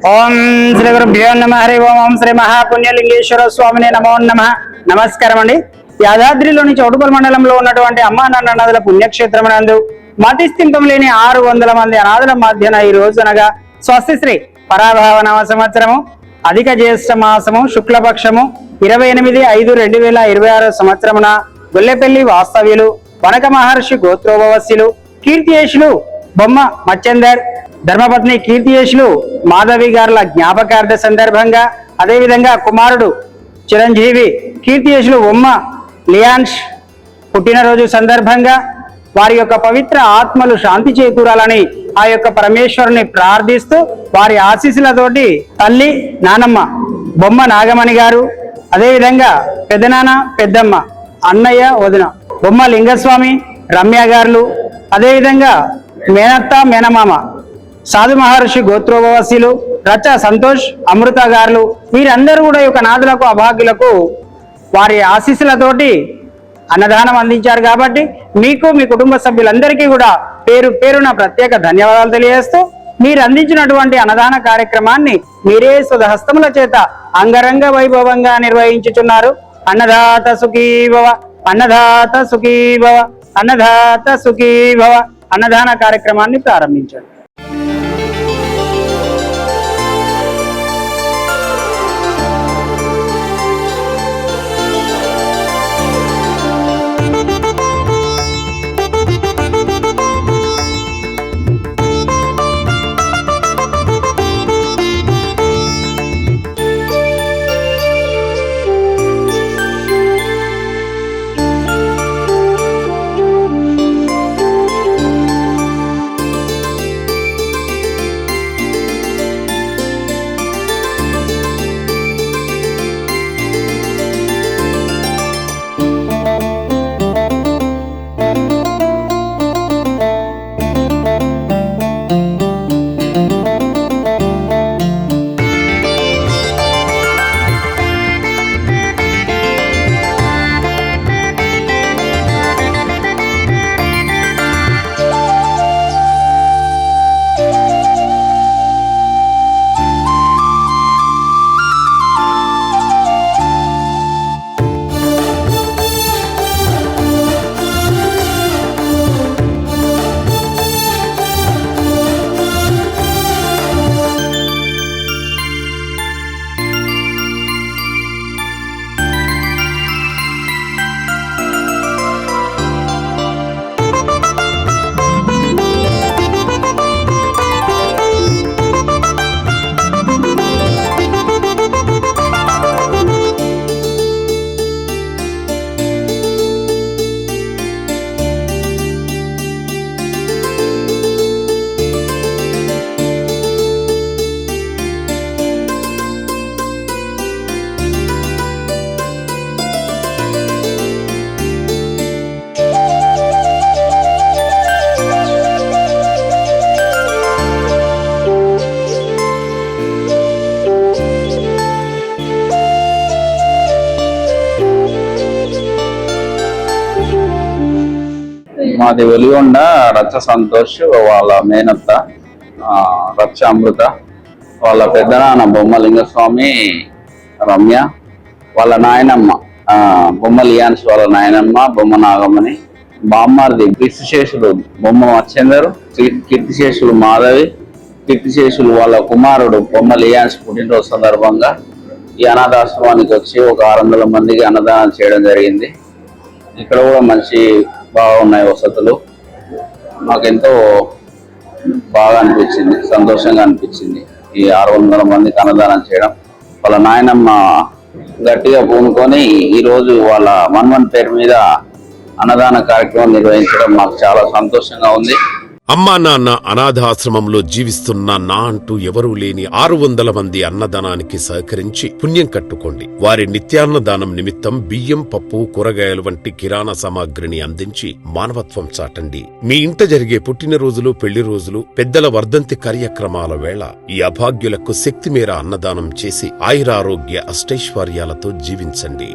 ఓం శ్రీ గురుభ్యో నమ హరి ఓం శ్రీ మహాపుణ్యలింగేశ్వర స్వామిని నమో నమ. నమస్కారం అండి. యాదాద్రిలోని చౌటుపల్లి మండలంలో ఉన్నటువంటి అమ్మా నాన్న నదుల పుణ్యక్షేత్రం నందు మతిస్థింతం లేని 600 మంది అనాథుల మధ్యన ఈ రోజునగా స్వస్తిశ్రీ పరాభావ సంవత్సరము అధిక జ్యేష్ఠ మాసము శుక్లపక్షము 28/5/2026 సంవత్సరమున గొల్లెపల్లి వాస్తవ్యులు వనక మహర్షి గోత్రోభవస్యులు కీర్తియేషులు బొమ్మ మచ్చందర్ ధర్మపత్ని కీర్తియేషులు మాధవి గారుల జ్ఞాపకార్థ సందర్భంగా అదేవిధంగా కుమారుడు చిరంజీవి కీర్తియేషులు బొమ్మ లియాన్స్ పుట్టినరోజు సందర్భంగా వారి యొక్క పవిత్ర ఆత్మలు శాంతి చేకూరాలని ఆ యొక్క పరమేశ్వరుని ప్రార్థిస్తూ వారి ఆశీస్సులతోటి తల్లి నానమ్మ బొమ్మ నాగమణి గారు, అదేవిధంగా పెద్దనాన్న పెద్దమ్మ అన్నయ్య వదిన బొమ్మ లింగస్వామి రమ్య గారులు, అదేవిధంగా మేనత్త మేనమామ సాధు మహర్షి గోత్రోభవస్యులు రచ సంతోష్ అమృత గారులు వీరందరూ కూడా ఈ యొక్క నాదులకు అభాగ్యులకు వారి ఆశీస్సులతోటి అన్నదానం అందించారు. కాబట్టి మీకు మీ కుటుంబ సభ్యులందరికీ కూడా పేరు పేరున ప్రత్యేక ధన్యవాదాలు తెలియజేస్తూ మీరు అందించినటువంటి అన్నదాన కార్యక్రమాన్ని మీరే స్వహస్తముల చేత అంగరంగ వైభవంగా నిర్వహించుచున్నారు. అన్నదాత సుఖీభవ, అన్నదాత సుఖీభవ, అన్నదాత సుఖీభవ. అన్నదాన కార్యక్రమాన్ని ప్రారంభించారు. మాది వెలిగొండ రచ్చ సంతోష్ వాళ్ళ మేనత్త రచ్చ అమృత వాళ్ళ పెద్దనాన్న బొమ్మ లింగస్వామి రమ్య వాళ్ళ నాయనమ్మ బొమ్మ లియాన్స్ వాళ్ళ నాయనమ్మ బొమ్మ నాగమణి బామ్మారిది కీర్తిశేషులు బొమ్మ మచ్చందరు కీర్తిశేషులు మాధవి కీర్తిశేషులు వాళ్ళ కుమారుడు బొమ్మ లియాన్స్ పుట్టినరోజు సందర్భంగా ఈ అనాథాశ్రమానికి వచ్చి ఒక 600 మందికి అన్నదానం చేయడం జరిగింది. ఇక్కడ కూడా మంచి బాగున్నాయి వసతులు. మాకెంతో బాగా అనిపించింది, సంతోషంగా అనిపించింది ఈ 600 మందికి అన్నదానం చేయడం. వాళ్ళ నాయనమ్మ గట్టిగా పూనుకొని ఈరోజు వాళ్ళ మన్మన్ పేరు మీద అన్నదాన కార్యక్రమం నిర్వహించడం మాకు చాలా సంతోషంగా ఉంది. అమ్మా నాన్న అనాథాశ్రమంలో జీవిస్తున్న నా అంటూ ఎవరూ లేని 600 మంది అన్నదానానికి సహకరించి పుణ్యం కట్టుకోండి. వారి నిత్యాన్నదానం నిమిత్తం బియ్యం, పప్పు, కూరగాయలు వంటి కిరాణా సామాగ్రిని అందించి మానవత్వం చాటండి. మీ ఇంట జరిగే పుట్టినరోజులు, పెళ్లి రోజులు, పెద్దల వర్ధంతి కార్యక్రమాల వేళ ఈ అభాగ్యులకు శక్తి మేర అన్నదానం చేసి ఆయురారోగ్య అష్టైశ్వర్యాలతో జీవించండి.